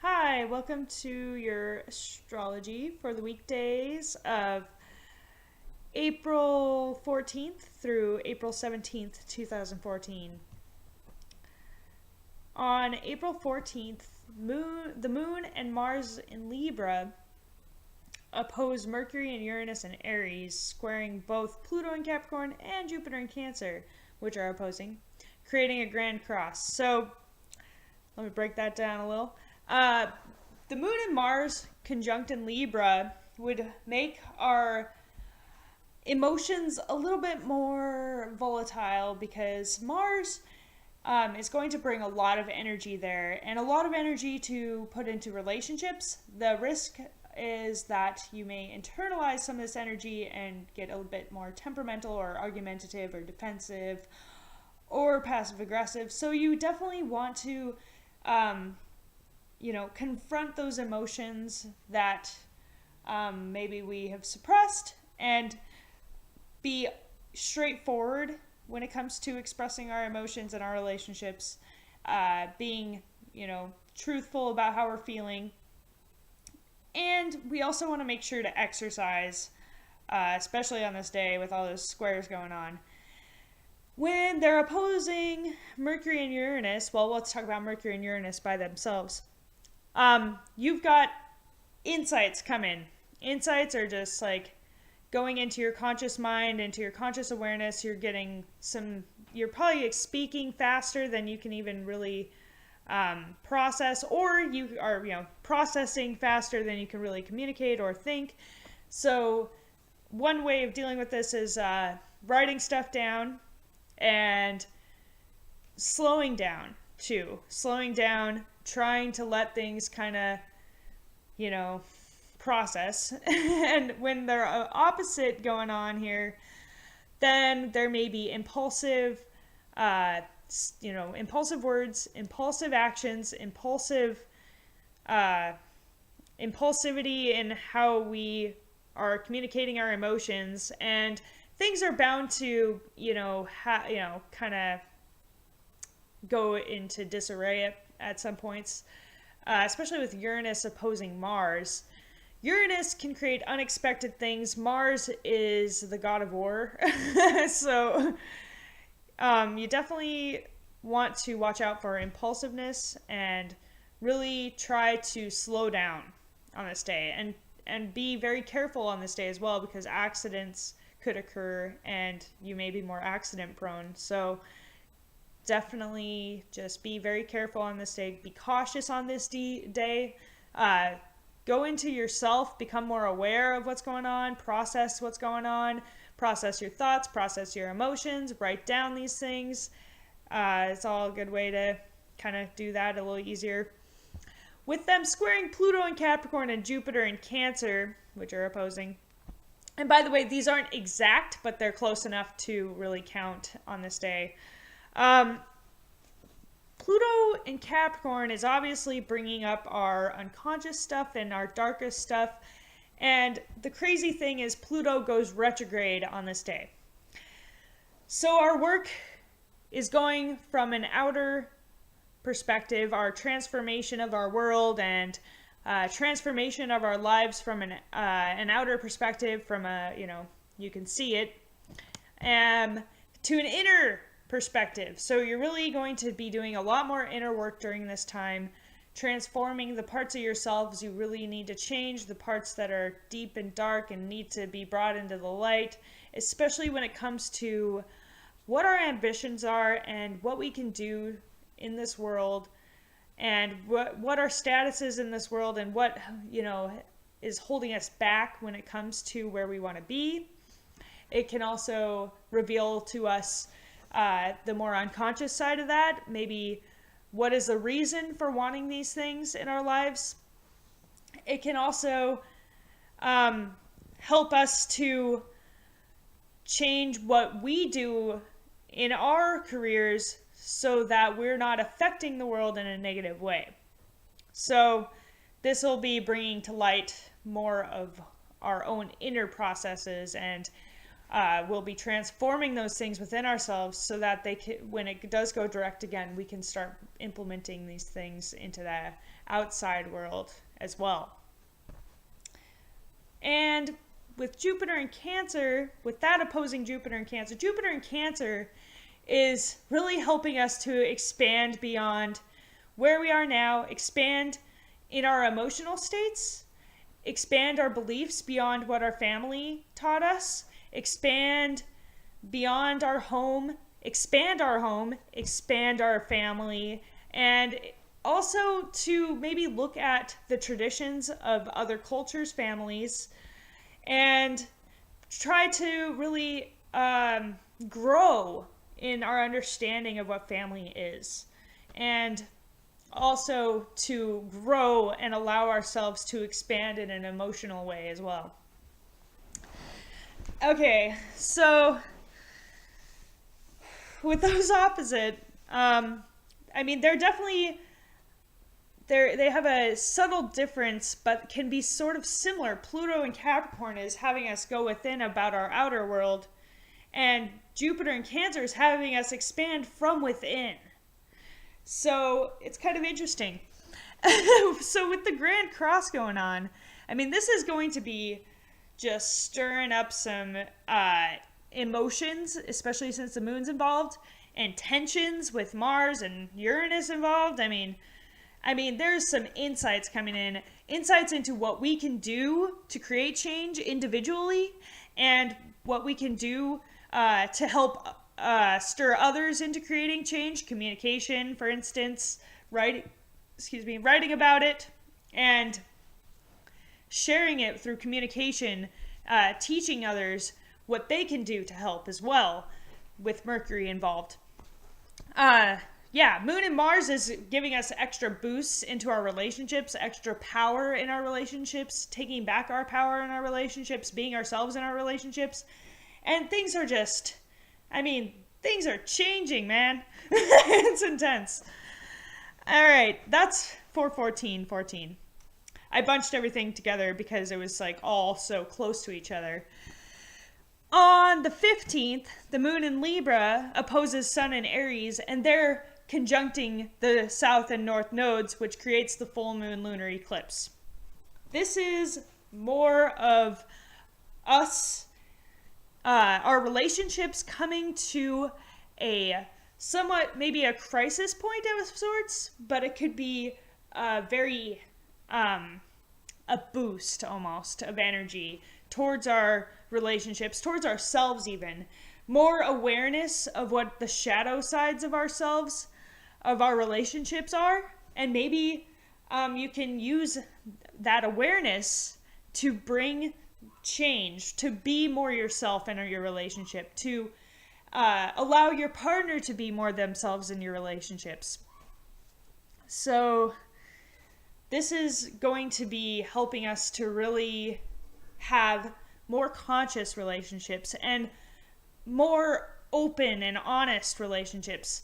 Hi, welcome to your astrology for the weekdays of April 14th through April 17th, 2014. On April 14th, the moon and Mars in Libra oppose Mercury and Uranus in Aries, squaring both Pluto in Capricorn and Jupiter in Cancer, which are opposing, creating a grand cross. So, let me break that down a little. The moon and Mars conjunct in Libra would make our emotions a little bit more volatile because Mars is going to bring a lot of energy there and a lot of energy to put into relationships. The risk is that you may internalize some of this energy and get a bit more temperamental or argumentative or defensive or passive aggressive. So you definitely want to confront those emotions that maybe we have suppressed and be straightforward when it comes to expressing our emotions in our relationships, being, truthful about how we're feeling. And we also want to make sure to exercise, especially on this day with all those squares going on. When they're opposing Mercury and Uranus, well, let's talk about Mercury and Uranus by themselves. You've got insights come in. Insights are just like going into your conscious mind, into your conscious awareness. You're probably speaking faster than you can even really process, or you are, processing faster than you can really communicate or think. So one way of dealing with this is writing stuff down and slowing down too. Slowing down, trying to let things kind of, process. And when they're opposite going on here, then there may be impulsive words, impulsive actions, impulsivity in how we are communicating our emotions, and things are bound to, kind of go into disarray at some points, especially with Uranus opposing Mars. Uranus can create unexpected things. Mars is the god of war. So you definitely want to watch out for impulsiveness and really try to slow down on this day, and be very careful on this day as well, because accidents could occur and you may be more accident prone. So definitely just be very careful on this day. Be cautious on this day. Go into yourself, become more aware of what's going on, process what's going on, process your thoughts, process your emotions, write down these things. It's all a good way to kind of do that a little easier. With them squaring Pluto in Capricorn and Jupiter in Cancer, which are opposing. And by the way, these aren't exact, but they're close enough to really count on this day. Pluto in Capricorn is obviously bringing up our unconscious stuff and our darkest stuff. And the crazy thing is Pluto goes retrograde on this day. So our work is going from an outer perspective, our transformation of our world and transformation of our lives from an outer perspective, from you can see it, to an inner perspective. So you're really going to be doing a lot more inner work during this time, transforming the parts of yourselves you really need to change, the parts that are deep and dark and need to be brought into the light, especially when it comes to what our ambitions are and what we can do in this world, and what our status is in this world, and what is holding us back when it comes to where we want to be. It can also reveal to us the more unconscious side of that. Maybe what is the reason for wanting these things in our lives. It can also help us to change what we do in our careers so that we're not affecting the world in a negative way. So this will be bringing to light more of our own inner processes, and we'll be transforming those things within ourselves so that when it does go direct again, we can start implementing these things into the outside world as well. And with Jupiter in Cancer, with that opposing Jupiter in Cancer is really helping us to expand beyond where we are now, expand in our emotional states, expand our beliefs beyond what our family taught us, expand beyond our home, expand our family, and also to maybe look at the traditions of other cultures, families, and try to really grow in our understanding of what family is. And also to grow and allow ourselves to expand in an emotional way as well. Okay, so with those opposite, they're definitely, they have a subtle difference, but can be sort of similar. Pluto and Capricorn is having us go within about our outer world, and Jupiter and Cancer is having us expand from within. So it's kind of interesting. So with the Grand Cross going on, this is going to be just stirring up some emotions, especially since the moon's involved, and tensions with Mars and Uranus involved. There's some insights coming in, insights into what we can do to create change individually, and what we can do to help stir others into creating change. Communication, for instance, writing about it and sharing it through communication, teaching others what they can do to help as well, with Mercury involved. Moon and Mars is giving us extra boosts into our relationships, extra power in our relationships, taking back our power in our relationships, being ourselves in our relationships. And things are just, things are changing, man. It's intense. All right, that's 4/14/14. I bunched everything together because it was all so close to each other. On the 15th, the moon in Libra opposes Sun in Aries, and they're conjuncting the south and north nodes, which creates the full moon lunar eclipse. This is more of us, our relationships coming to a somewhat, maybe a crisis point of sorts, but it could be very, a boost almost of energy towards our relationships, towards ourselves even. More awareness of what the shadow sides of ourselves, of our relationships are, and maybe you can use that awareness to bring change, to be more yourself in your relationship, to allow your partner to be more themselves in your relationships. So this is going to be helping us to really have more conscious relationships and more open and honest relationships.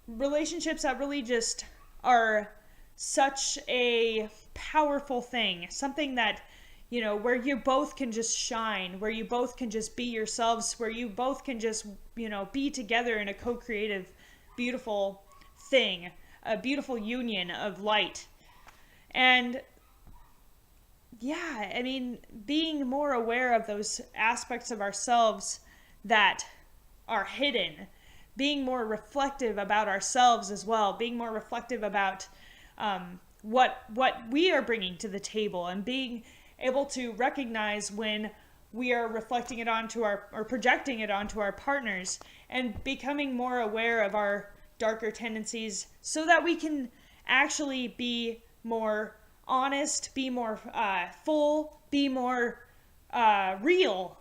Relationships that really just are such a powerful thing. Something that, where you both can just shine, where you both can just be yourselves, where you both can just, be together in a co-creative, beautiful thing, a beautiful union of light. And being more aware of those aspects of ourselves that are hidden, being more reflective about ourselves as well, being more reflective about what we are bringing to the table, and being able to recognize when we are reflecting it onto or projecting it onto our partners, and becoming more aware of our darker tendencies so that we can actually be more honest, be more full, be more real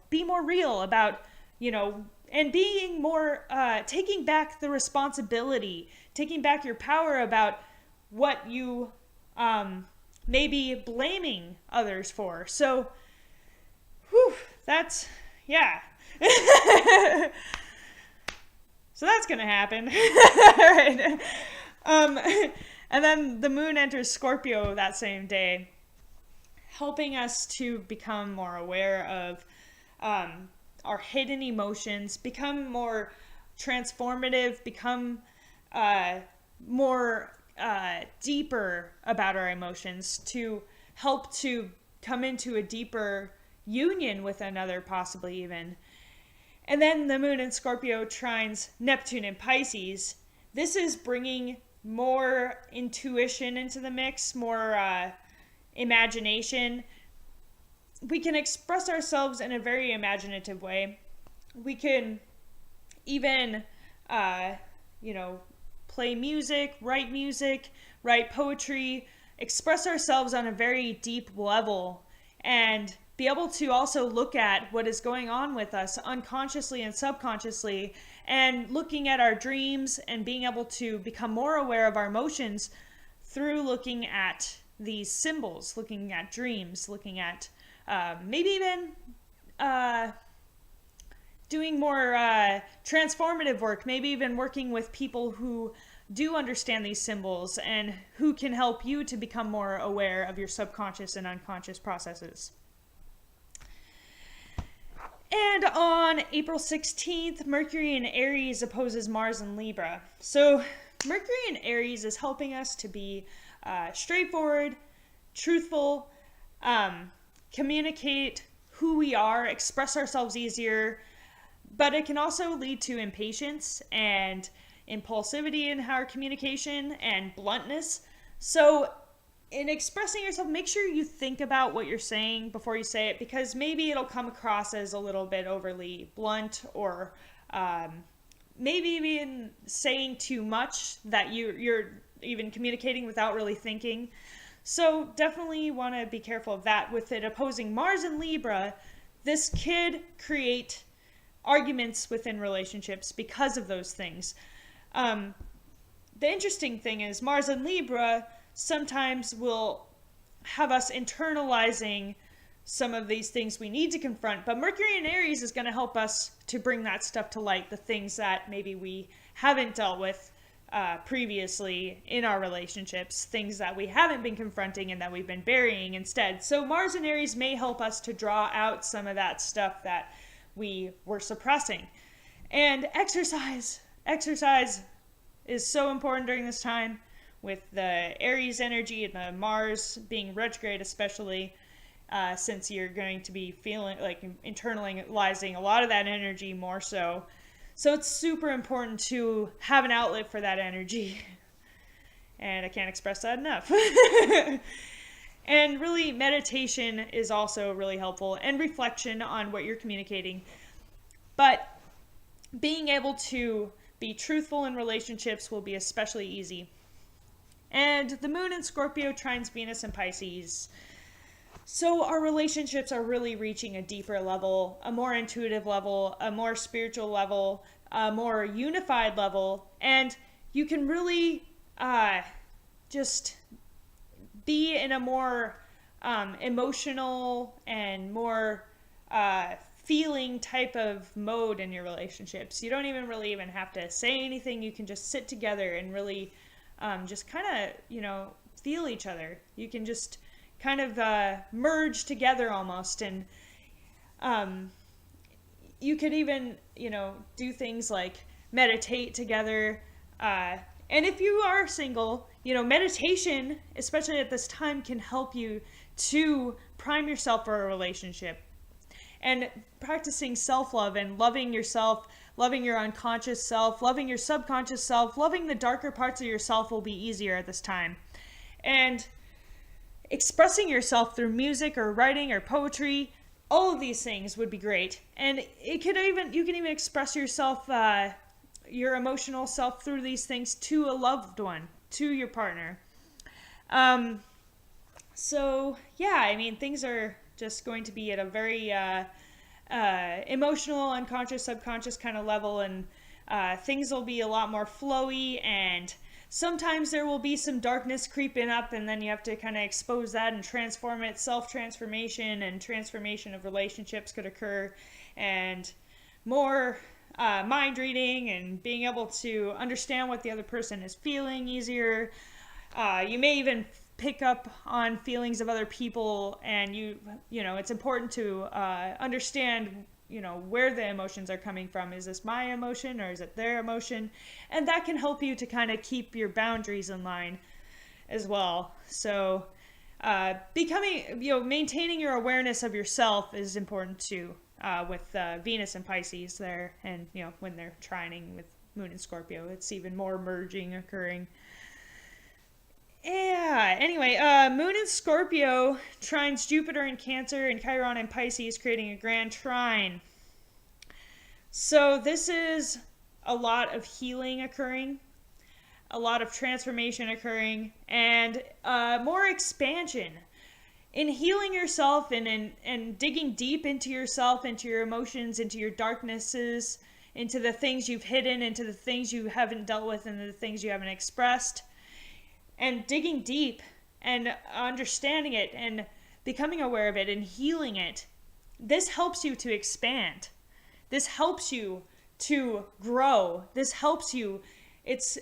about, and being more, taking back the responsibility, taking back your power about what you may be blaming others for. So, that's, yeah. So that's gonna happen. All right. And then the moon enters Scorpio that same day, helping us to become more aware of our hidden emotions, become more transformative, become more deeper about our emotions, to help to come into a deeper union with another, possibly even. And then the moon in Scorpio trines Neptune in Pisces. This is bringing more intuition into the mix, more imagination. We can express ourselves in a very imaginative way. We can even, play music, write poetry, express ourselves on a very deep level, and be able to also look at what is going on with us unconsciously and subconsciously, and looking at our dreams and being able to become more aware of our emotions through looking at these symbols, looking at dreams, looking at maybe even doing more transformative work, maybe even working with people who do understand these symbols and who can help you to become more aware of your subconscious and unconscious processes. And on April 16th, Mercury in Aries opposes Mars in Libra. So Mercury in Aries is helping us to be straightforward, truthful, communicate who we are, express ourselves easier, but it can also lead to impatience and impulsivity in our communication and bluntness. So in expressing yourself, make sure you think about what you're saying before you say it, because maybe it'll come across as a little bit overly blunt, or maybe even saying too much that you're even communicating without really thinking. So definitely want to be careful of that. With it opposing Mars in Libra, this could create arguments within relationships because of those things. The interesting thing is Mars in Libra sometimes will have us internalizing some of these things we need to confront, but Mercury in Aries is going to help us to bring that stuff to light, the things that maybe we haven't dealt with previously in our relationships, things that we haven't been confronting and that we've been burying instead. So Mars in Aries may help us to draw out some of that stuff that we were suppressing. And exercise is so important during this time, with the Aries energy and the Mars being retrograde, especially since you're going to be feeling like internalizing a lot of that energy more so. So it's super important to have an outlet for that energy. And I can't express that enough. And really, meditation is also really helpful, and reflection on what you're communicating. But being able to be truthful in relationships will be especially easy. And the moon in Scorpio trines Venus in Pisces. So our relationships are really reaching a deeper level, a more intuitive level, a more spiritual level, a more unified level. And you can really just be in a more emotional and more feeling type of mode in your relationships. You don't really have to say anything. You can just sit together and really just kind of, feel each other. You can just kind of merge together almost. And you could even, do things like meditate together. And if you are single, meditation, especially at this time, can help you to prime yourself for a relationship. And practicing self-love and loving yourself, loving your unconscious self, loving your subconscious self, loving the darker parts of yourself will be easier at this time. And expressing yourself through music or writing or poetry, all of these things would be great. And you can even express yourself, your emotional self, through these things to a loved one, to your partner. So yeah, things are just going to be at a very emotional, unconscious, subconscious kind of level, and things will be a lot more flowy, and sometimes there will be some darkness creeping up, and then you have to kind of expose that and transform it. Self-transformation and transformation of relationships could occur, and more mind reading and being able to understand what the other person is feeling easier. You may even pick up on feelings of other people, and it's important to understand where the emotions are coming from. Is this my emotion or is it their emotion? And that can help you to kind of keep your boundaries in line as well. So maintaining your awareness of yourself is important too, with Venus and Pisces there, and when they're trining with Moon and Scorpio, it's even more merging occurring. Yeah, anyway, Moon in Scorpio trines Jupiter in Cancer and Chiron in Pisces, creating a grand trine. So this is a lot of healing occurring, a lot of transformation occurring, and more expansion. In healing yourself and digging deep into yourself, into your emotions, into your darknesses, into the things you've hidden, into the things you haven't dealt with, and the things you haven't expressed. And digging deep and understanding it and becoming aware of it and healing it, this helps you to expand. This helps you to grow. This helps you. It's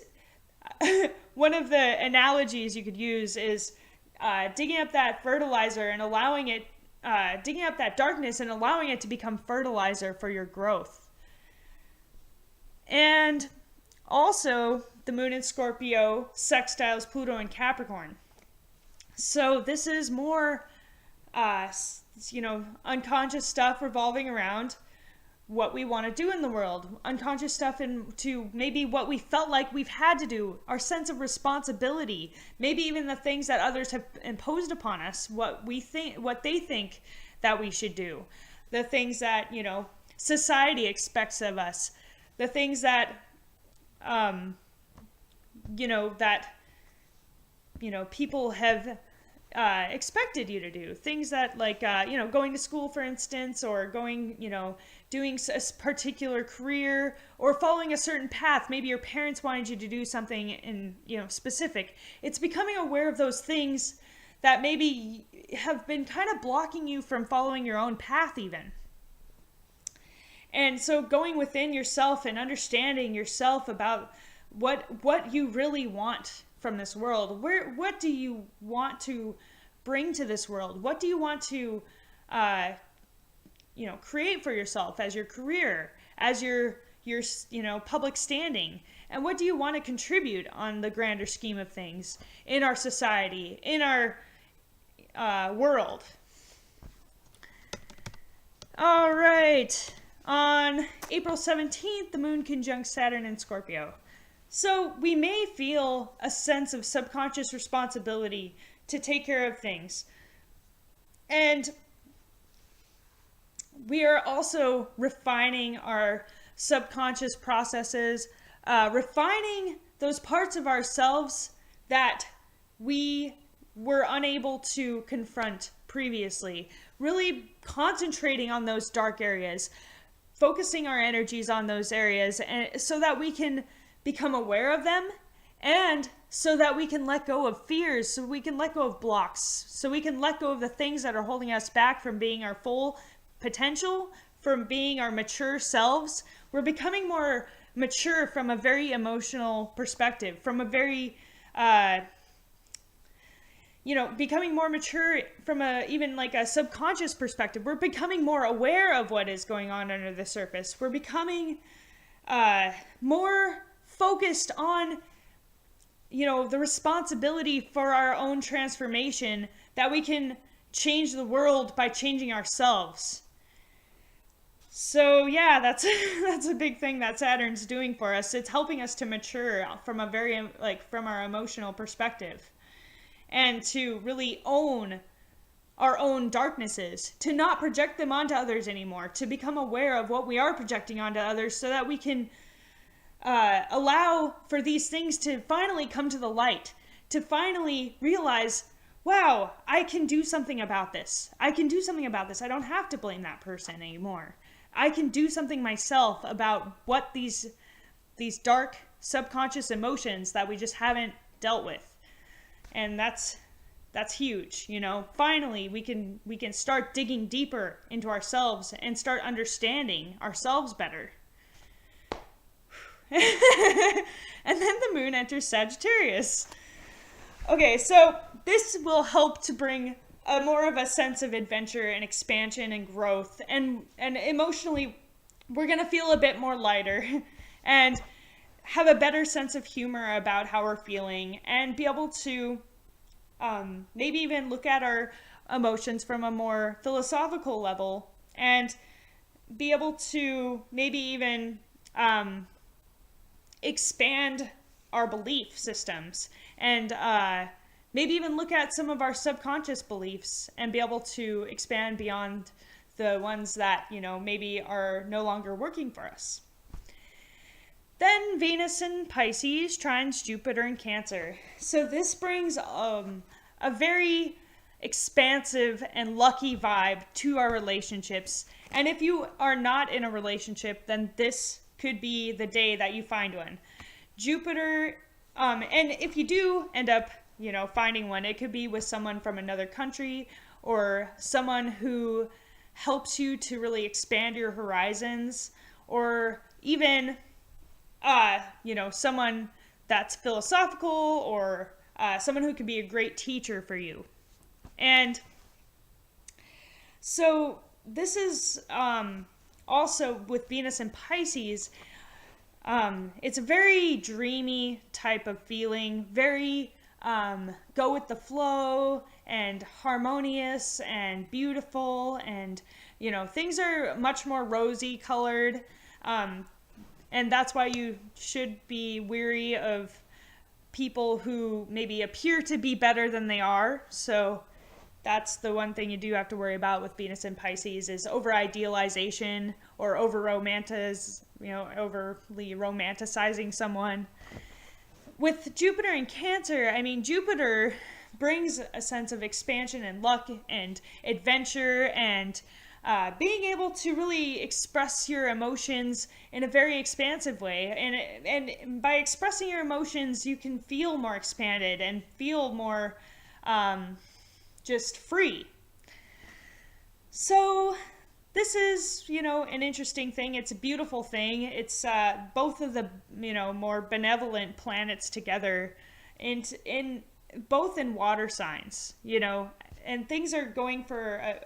one of the analogies you could use is digging up that fertilizer and allowing it, digging up that darkness and allowing it to become fertilizer for your growth. And also, the Moon in Scorpio sextiles Pluto in Capricorn. So this is more, unconscious stuff revolving around what we want to do in the world. Unconscious stuff into maybe what we felt like we've had to do, our sense of responsibility, maybe even the things that others have imposed upon us, what they think that we should do, the things that, society expects of us, the things that people have expected you to do. Things that going to school, for instance, or going, doing a particular career or following a certain path. Maybe your parents wanted you to do something in, specific. It's becoming aware of those things that maybe have been kind of blocking you from following your own path even. And so going within yourself and understanding yourself about what you really want from this world. What do you want to bring to this world? What do you want to create for yourself as your career, as your public standing? And what do you want to contribute on the grander scheme of things in our society, in our world? All right. On April 17th, the moon conjunct Saturn in Scorpio. So we may feel a sense of subconscious responsibility to take care of things. And we are also refining our subconscious processes, refining those parts of ourselves that we were unable to confront previously, really concentrating on those dark areas, focusing our energies on those areas, and so that we can become aware of them, and so that we can let go of fears, so we can let go of blocks, so we can let go of the things that are holding us back from being our full potential, from being our mature selves. We're becoming more mature from a very emotional perspective, from a very becoming more mature from even a subconscious perspective. We're becoming more aware of what is going on under the surface. We're becoming more focused on, the responsibility for our own transformation, that we can change the world by changing ourselves. So yeah, that's a big thing that Saturn's doing for us. It's helping us to mature from a very, from our emotional perspective, and to really own our own darknesses, to not project them onto others anymore, to become aware of what we are projecting onto others, so that we can allow for these things to finally come to the light, to finally realize, wow, I can do something about this. I can do something about this. I don't have to blame that person anymore. I can do something myself about what these dark subconscious emotions that we just haven't dealt with. And that's huge, Finally, we can start digging deeper into ourselves and start understanding ourselves better. And then the moon enters Sagittarius. Okay, so this will help to bring more of a sense of adventure and expansion and growth, and emotionally we're going to feel a bit more lighter and have a better sense of humor about how we're feeling, and be able to maybe even look at our emotions from a more philosophical level and be able to maybe even expand our belief systems and maybe even look at some of our subconscious beliefs and be able to expand beyond the ones that, maybe are no longer working for us. Then Venus in Pisces trines Jupiter in Cancer. So this brings a very expansive and lucky vibe to our relationships. And if you are not in a relationship, then this could be the day that you find one. Jupiter, and if you do end up, finding one, it could be with someone from another country or someone who helps you to really expand your horizons, or even someone that's philosophical, or someone who can be a great teacher for you. And so this is also with Venus in Pisces, it's a very dreamy type of feeling, very go with the flow and harmonious and beautiful, and things are much more rosy colored. And that's why you should be weary of people who maybe appear to be better than they are. So that's the one thing you do have to worry about with Venus in Pisces, is over idealization or overly romanticizing someone. With Jupiter in Cancer, Jupiter brings a sense of expansion and luck and adventure and being able to really express your emotions in a very expansive way. And by expressing your emotions, you can feel more expanded and feel more just free. So this is, an interesting thing. It's a beautiful thing. It's both of the, more benevolent planets together, and both in water signs, and things are going for,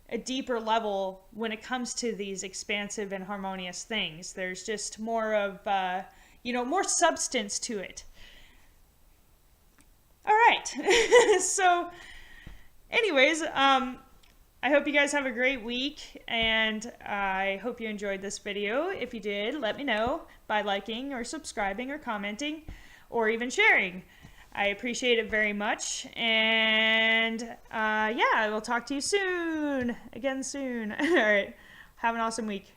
a deeper level when it comes to these expansive and harmonious things. There's just more of, more substance to it. All right. So anyways, I hope you guys have a great week, and I hope you enjoyed this video. If you did, let me know by liking or subscribing or commenting or even sharing. I appreciate it very much, and I will talk to you soon. Again soon. All right. Have an awesome week.